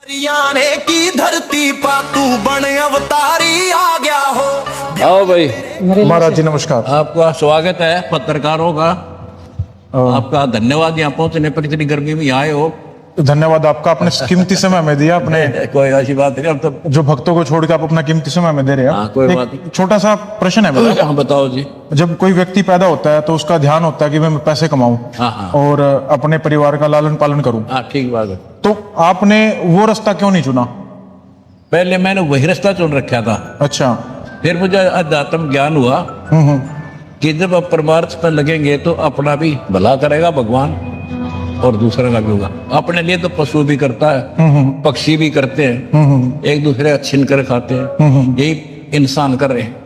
हरियाणे की धरती पा तू बन अवतारी आ गया हो। आओ भाई, महाराज जी नमस्कार। आपका स्वागत है पत्रकारों का। आपका धन्यवाद यहाँ पहुंचने पर, इतनी गर्मी में आए हो। धन्यवाद आपका, आपने कीमती समय में दिया अपने कोई ऐसी बात नहीं। अब तो जो भक्तों को छोड़ के आप अपना कीमती समय में दे रहे हैं। हाँ, कोई बात एक छोटा सा प्रश्न है मेरा। हाँ, बताओ जी। जब कोई व्यक्ति पैदा होता है तो उसका ध्यान होता है कि मैं पैसे कमाऊं हाँ। और अपने परिवार का लालन पालन करूं, हाँ, ठीक बात है। तो आपने वो रास्ता क्यों नहीं चुना? पहले मैंने वही रास्ता चुन रखा था। अच्छा। फिर मुझे अध्यात्म ज्ञान हुआ कि जब आप परमार्थ पर लगेंगे तो अपना भी भला करेगा भगवान और दूसरे का भी होगा। अपने लिए तो पशु भी करता है, पक्षी भी करते हैं, एक दूसरे का छीन कर खाते हैं, यही इंसान कर रहे हैं।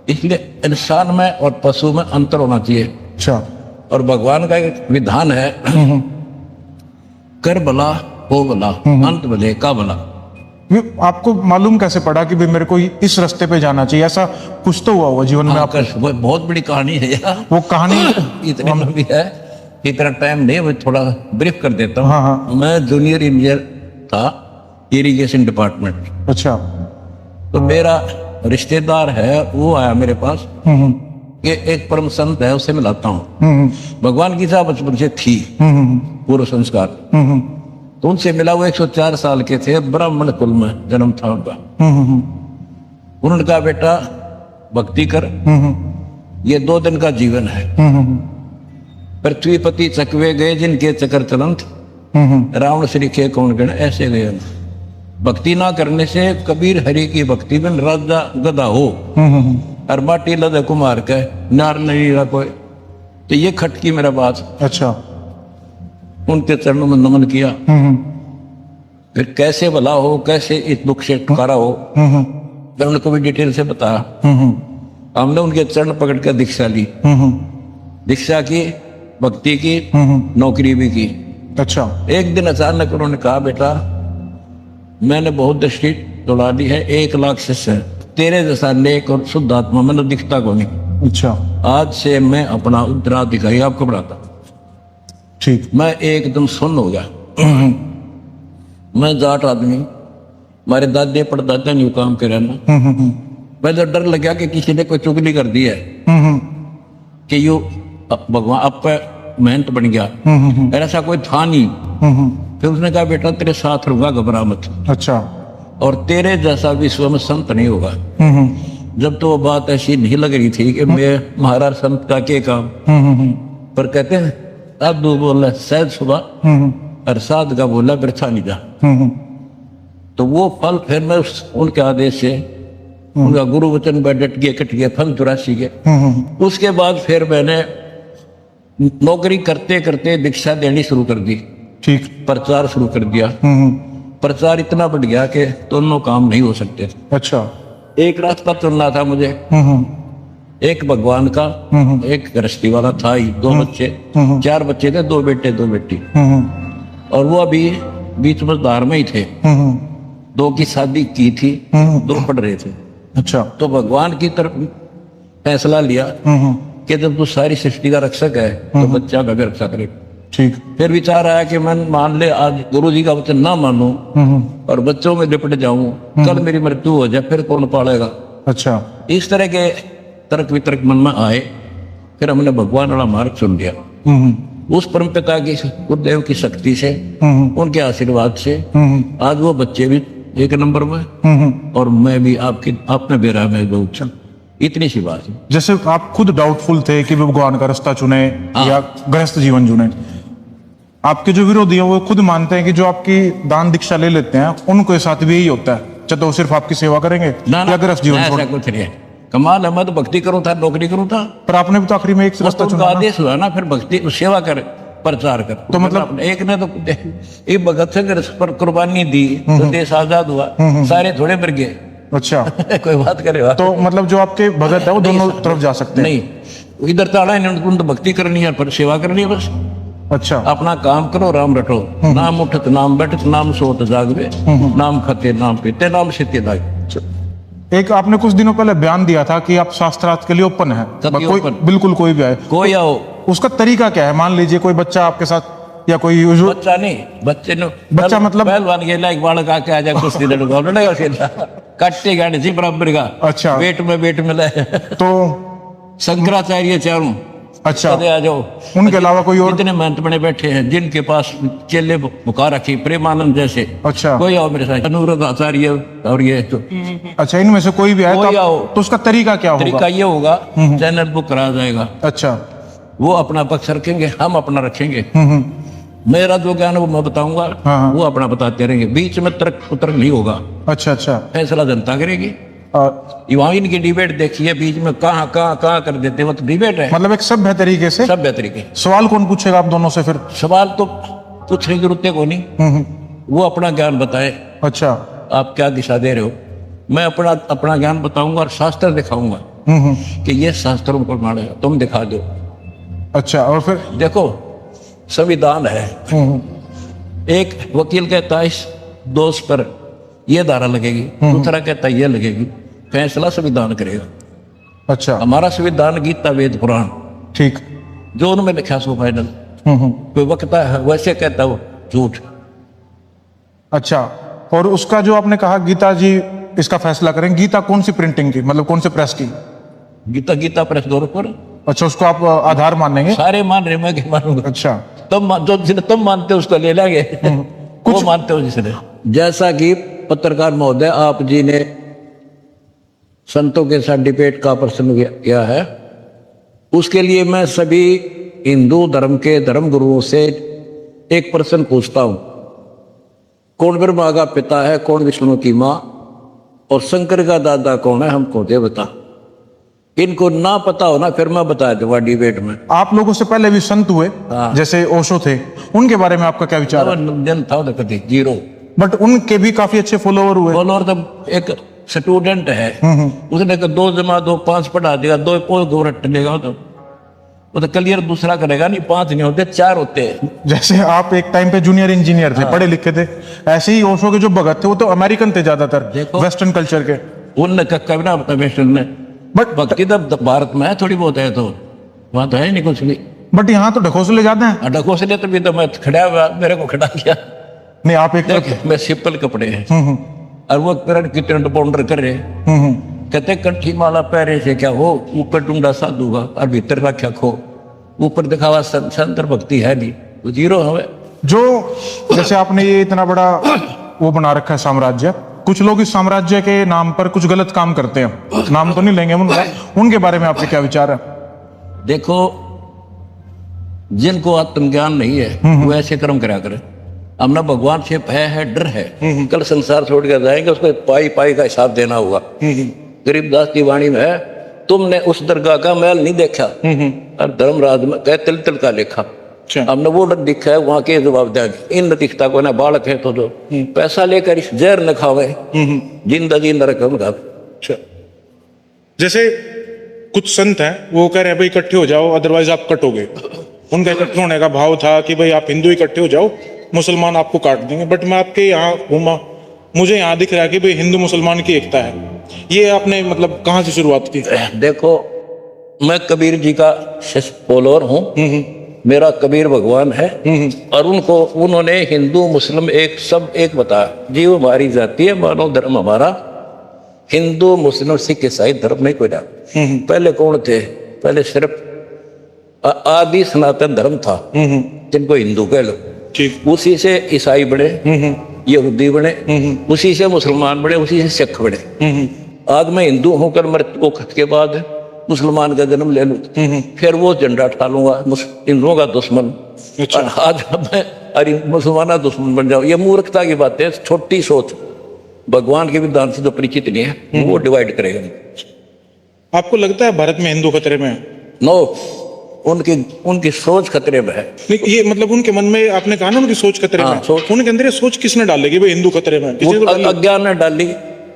इसलिए इंसान में और पशु में अंतर होना चाहिए। अच्छा। और भगवान का एक विधान है, कर भला हो भला, अंत भले का भला। ये आपको मालूम कैसे पड़ा कि भाई मेरे को इस रास्ते पे जाना चाहिए? ऐसा कुछ तो हुआ होगा जीवन में आपका? वो बहुत बड़ी कहानी है यार। वो कहानी इतनी लंबी है, इतना टाइम नहीं, मैं थोड़ा ब्रीफ कर देता हूँ। हाँ। मैं जूनियर इंजीनियर था, इरिगेशन डिपार्टमेंट। अच्छा। तो मेरा रिश्तेदार है, वो आया मेरे पास कि एक परम संत है, उससे मिलाता हूँ। भगवान की चाह बचपन से थी, पूर्व संस्कार। तो उनसे मिला। वो 104 साल के थे, ब्राह्मण कुल में जन्म था उनका। उन्होंने कहा, बेटा भक्ति कर, ये 2 दिन का जीवन है। पृथ्वीपति चकवे गए जिनके चक्कर चलंत, रावण श्री खे कौन गण ऐसे गए। भक्ति ना करने से कबीर हरि की भक्ति में राजा गदा हो और माटी लद कुमार के नार नहीं रहा कोई। तो ये खटकी मेरा बात। अच्छा। उनके चरणों में नमन किया। फिर कैसे भला हो, कैसे इस दुख से छुटकारा हो, फिर उनको भी डिटेल से बताया। हमने उनके चरण पकड़ कर दीक्षा ली। दीक्षा की, भक्ति की, नौकरी भी की। अच्छा। एक दिन अचानक उन्होंने कहा, बेटा मैंने बहुत दृष्टि दौड़ा दी है, 1 लाख शिष्य है, तेरे जैसा नेक और शुद्ध आत्मा मैंने दिखता को नहीं। अच्छा। आज से मैं अपना उत्तराधिकारी आपको बढ़ाता। ठीक। मैं एकदम सुन्न हो गया। मैं जाट आदमी, हमारे दादे परदादा नहीं काम के रहना। मैं तो डर लगा कि किसी ने कोई चुगली कर दी है कि यो भगवान आप पे मेहनत बन गया। ऐसा कोई था नहीं। फिर उसने कहा, बेटा तेरे साथ रहूंगा, घबरा मत। अच्छा। और तेरे जैसा विश्व में संत नहीं होगा। जब तो वो बात ऐसी नहीं लग रही थी कि मैं महाराज संत का क्या काम, पर कहते हैं अब दो बोला सैद सुबह और साध का बोला बिरथा नहीं जा। तो वो फल फिर मैं उनके आदेश से, उनका गुरु वचन पर डट गए, कट गए, फल 84 के। उसके बाद फिर मैंने नौकरी करते करते दीक्षा देनी शुरू कर दी। ठीक। प्रचार शुरू कर दिया। प्रचार इतना बढ़ गया कि दोनों काम नहीं हो सकते। अच्छा। एक रास्ता चुनना था मुझे, एक भगवान का, एक गृहस्थी वाला था ही। 2 बच्चे, 4 बच्चे थे, 2 बेटे 2 बेटी। और वो अभी बीच मझधार में ही थे। 2 की शादी की थी, 2 पढ़ रहे थे। अच्छा। तो भगवान की तरफ फैसला लिया कि जब तू सारी सृष्टि का रक्षक है तो बच्चा का भी रक्षा करे। ठीक। फिर विचार आया कि मैं मान ले आज गुरु जी का वचन ना मानूं और बच्चों में लिपट जाऊं, कल मेरी मृत्यु हो जाए, फिर कौन पालेगा। अच्छा। इस तरह के तर्क वितर्क मन में आए। फिर हमने भगवान वाला मार्ग चुन लिया। उस परम पिता की, गुरुदेव की शक्ति से, उनके आशीर्वाद से आज वो बच्चे भी 1 नंबर में और मैं भी आपने बेरा में बहुत। इतनी सी बात है। जैसे आप खुद डाउटफुल थे कि भगवान का रास्ता चुने या गृहस्थ जीवन चुने, आपके जो विरोधी है वो खुद मानते हैं कि जो आपकी दान दीक्षा ले लेते हैं उनको साथ भी यही होता है, चाहे तो सिर्फ आपकी सेवा करेंगे या गृहस्थ जीवन छोड़। कुछ नहीं है। कमाल है, मैं तो भक्ति करूं था, नौकरी करूं था। पर आपने भी तो आखिरी में एक रास्ता चुना। आदेश हुआ ना, फिर भक्ति सेवा कर, प्रचार कर। तो मतलब एक ने तो एक भगत सिंह पर कुर्बानी दी तो देश आजाद हुआ, सारे थोड़े मर गए। अच्छा। कोई बात करे। तो मतलब जो आपके भगत है वो दोनों तरफ जा सकते हैं? नहीं, इधर ताड़ा है, तो भक्ति करनी है, पर सेवा करनी है बस। अच्छा। अपना काम करो, राम रटो। नाम उठत नाम बैठत, नाम सोत जागवे, नाम खते नाम पीते, नाम सीते लागे। एक आपने कुछ दिनों पहले बयान दिया था कि आप शास्त्रार्थ के लिए ओपन है, कोई बिल्कुल कोई भी आए, कोई आओ। उसका तरीका क्या है? मान लीजिए कोई बच्चा आपके साथ या कोई बच्चा नहीं, बच्चे ने बच्चा मतलब? पहलवान के लायक बालक आके आ जाए कुछ दिन लड़का लड़ेगा सीधा कट्टे गाड़ी जी बराबर का। अच्छा। वेट में ले तो शंकराचार्य चारों अच्छा, कदे आ जाओ। उनके अलावा कोई और? इतने महंत बने बैठे हैं जिनके पास चेले बुका रखी प्रेमानंद जैसे। अच्छा। कोई आओ मेरे साथ, अनुरुद्ध आचार्य और ये तो अच्छा, इनमें से कोई भी आए कोई आओ। तो उसका तरीका क्या तरीका होगा? ये होगा, चैनल बुक करा जाएगा, अच्छा। वो अपना पक्ष रखेंगे, हम अपना रखेंगे। मेरा जो ज्ञान है वो मैं बताऊंगा, हाँ। वो अपना बताते रहेंगे, बीच में तर्क उतर्क नहीं होगा। अच्छा अच्छा। फैसला जनता करेगी। आ, वहां इनकी डिबेट देखिए, बीच में कहाँ कर देते हैं, वो तो डिबेट है। मतलब एक सभ्य तरीके से। सब बेहतरीके सवाल कौन पूछेगा आप दोनों से फिर? सवाल तो पूछने की जरूरत को नहीं, वो अपना ज्ञान बताए, अच्छा। आप क्या दिशा दे रहे हो। मैं अपना ज्ञान बताऊंगा और शास्त्र दिखाऊंगा कि ये शास्त्रों पर माने, तुम दिखा दो। अच्छा, और फिर? देखो संविधान है, एक वकील कहता है इस दोष पर ये धारा लगेगी, दूसरा कहता है ये लगेगी, फैसला संविधान करेगा। अच्छा। हमारा संविधान गीता वेद पुराण, ठीक। जो उनमें लिखा सो फाइनल। कोई वक्ता है वैसे कहता वो झूठ। अच्छा, और उसका जो आपने कहा गीता जी इसका फैसला करें, गीता कौन सी प्रिंटिंग की, मतलब कौन से प्रेस की? गीता प्रेस दौर पर। अच्छा, उसको आप आधार मानेंगे? सारे मान रहे, मैं क्या मानूंगा। अच्छा। जो जिसे तुम मानते हो उसको ले लेंगे, वो मानते हो जिसने। जैसा कि पत्रकार महोदय आप जी ने संतों के साथ डिबेट का प्रश्न किया है, उसके लिए मैं सभी हिंदू धर्म के धर्म गुरुओं से एक प्रश्न पूछता हूं, कौन ब्रह्मा का पिता है, कौन विष्णु की मां, और शंकर का दादा कौन है, हमको दे बता। इनको ना पता हो ना, फिर मैं बता दूंगा डिबेट में। आप लोगों से पहले भी संत हुए, जैसे ओशो थे, उनके बारे में आपका क्या विचार है? जन था कभी जीरो, बट उनके भी काफी अच्छे फॉलोअर हुए। फॉलोअर तो एक स्टूडेंट है, उसने कहा 2 जमा 2 5 पढ़ा देगा, 2 पोल 2 रट लेगा, तो वो तो क्लियर दूसरा करेगा नहीं, 5 नहीं होते 4 होते हैं। जैसे आप एक टाइम पे जूनियर इंजीनियर थे, पढ़े लिखे थे, ऐसे ही ओशो के जो भगत थे वो तो अमेरिकन थे ज्यादातर, वेस्टर्न कल्चर के। उनने कक्का भी ना बता वेस्टर्न ने, बट भक्ति तो भारत में है थोड़ी बहुत है, तो वहां तो है नहीं कुछ भी। बट यहाँ तो ढकोसले ज्यादा हैं। ढकोसले तो भी तो मैं खड़ा हुआ, मेरे को खड़ा किया नहीं, आप एक देख, मैं सिंपल कपड़े हैं और वो किरण की ट्रेंड पाउंडर कर रहे, कहते कंठी माला पहरे से क्या हो, ऊपर डूंडा साधु का और भीतर का क्या खो, ऊपर दिखावा संतर भक्ति है नहीं, तो जीरो हमें। जो जैसे आपने ये इतना बड़ा वो बना रखा है साम्राज्य, कुछ लोग इस साम्राज्य के नाम पर कुछ गलत काम करते हैं, नाम तो नहीं लेंगे उनका, उनके बारे में आपके क्या विचार है? देखो, जिनको आत्मज्ञान नहीं है वो ऐसे कर्म करा करे। हमने भगवान से भय है, डर है, कल संसार छोड़ कर जाएंगे, उसको पाई का हिसाब देना होगा। गरीबदास की वाणी में है, तुमने उस दरगाह का महल नहीं देखा और धर्मराज में कह तिल तिल का लिखा। हमने वो दिखा है, वहां के जवाब देंगे, इन दिखता को ना बालक है तो जो पैसा लेकर इस जहर न खावे, जिंदा रकम खावे। जैसे कुछ संत हैं वो कह रहे हैं भाई इकट्ठे हो जाओ अदरवाइज आप कटोगे, उनका इकट्ठे होने का भाव था कि भाई आप हिंदू इकट्ठे हो जाओ, मुसलमान आपको काट देंगे। बट मैं आपके यहाँ घूमा, मुझे यहाँ दिख रहा है कि भाई हिंदू मुसलमान की एकता है। ये आपने मतलब कहाँ से शुरुआत की? देखो, मैं कबीर जी का फॉलोअर हूँ, मेरा कबीर भगवान है, और उन्होंने हिंदू मुस्लिम सब एक बताया, जीव हमारी जाति है, मानव धर्म हमारा, हिंदू मुस्लिम सिख ईसाई धर्म नहीं कोई ना। पहले कौन थे? पहले सिर्फ आदि सनातन धर्म था जिनको हिंदू कह लो, उसी से ईसाई बने, यहूदी बने, उसी से मुसलमान बने, उसी से सिख बने। आज मैं हिंदू होकर मृत्यु के बाद मुसलमान का जन्म ले लूं, फिर वो झंडा उठा लूंगा हिंदुओं का दुश्मन, और आज मैं मुसलमान का दुश्मन बन जाऊं। ये मूर्खता की बात है, छोटी सोच, भगवान के विधान से जो परिचित नहीं है वो डिवाइड करेगा। आपको लगता है भारत में हिंदू खतरे में है? नो, उनकी सोच खतरे में है। नहीं, ये मतलब उनके मन में, आपने कहा ना उनकी सोच खतरे में है, उनके अंदर ये सोच किसने डालेगी भाई हिंदू खतरे में है? अज्ञान ने डाली।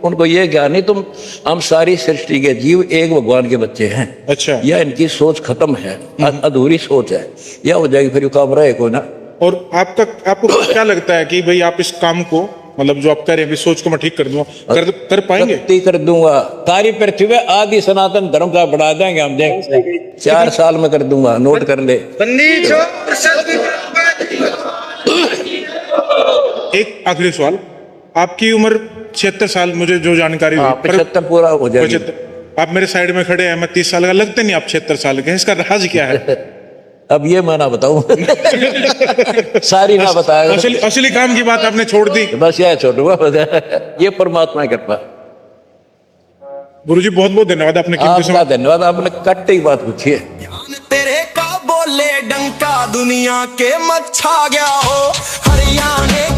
उनको ये ज्ञान नहीं तुम हम सारी सृष्टि के जीव एक भगवान के बच्चे हैं। अच्छा। या इनकी सोच खत्म है, अधूरी सोच है, या हो जाएगी फिर काम रहेगा ना। और आपको क्या लगता है कि भाई आप इस काम को, मतलब जो आप कह रहे हैं सोच को मैं ठीक कर दूंगा, कर पाएंगे? कर दूंगा, सारी पृथ्वी में आदि सनातन धर्म का बढ़ा देंगे हम, देख 4 साल में कर दूंगा, नोट कर ले। एक आखिरी सवाल, आपकी उम्र 76 साल, मुझे जो जानकारी हुई। 75 पूरा हो जाएगी। 75। आप मेरे साइड में खड़े हैं, मैं 30 साल का, लगते नहीं आप 76 साल के हैं। इसका राज क्या है? अब ये मैं ना बताऊं। सारी ना बताया। असली काम की बात आपने छोड़ दी। बस यह छोड़ूंगा। ये परमात्मा की कृपा। गुरुजी बहुत बहुत धन्यवाद, आपने कीमती आपका धन्यवाद, आपने कट्टे की बात पूछी है। तेरे का बोले डंका दुनिया के मच्छा गया हो हरियाणा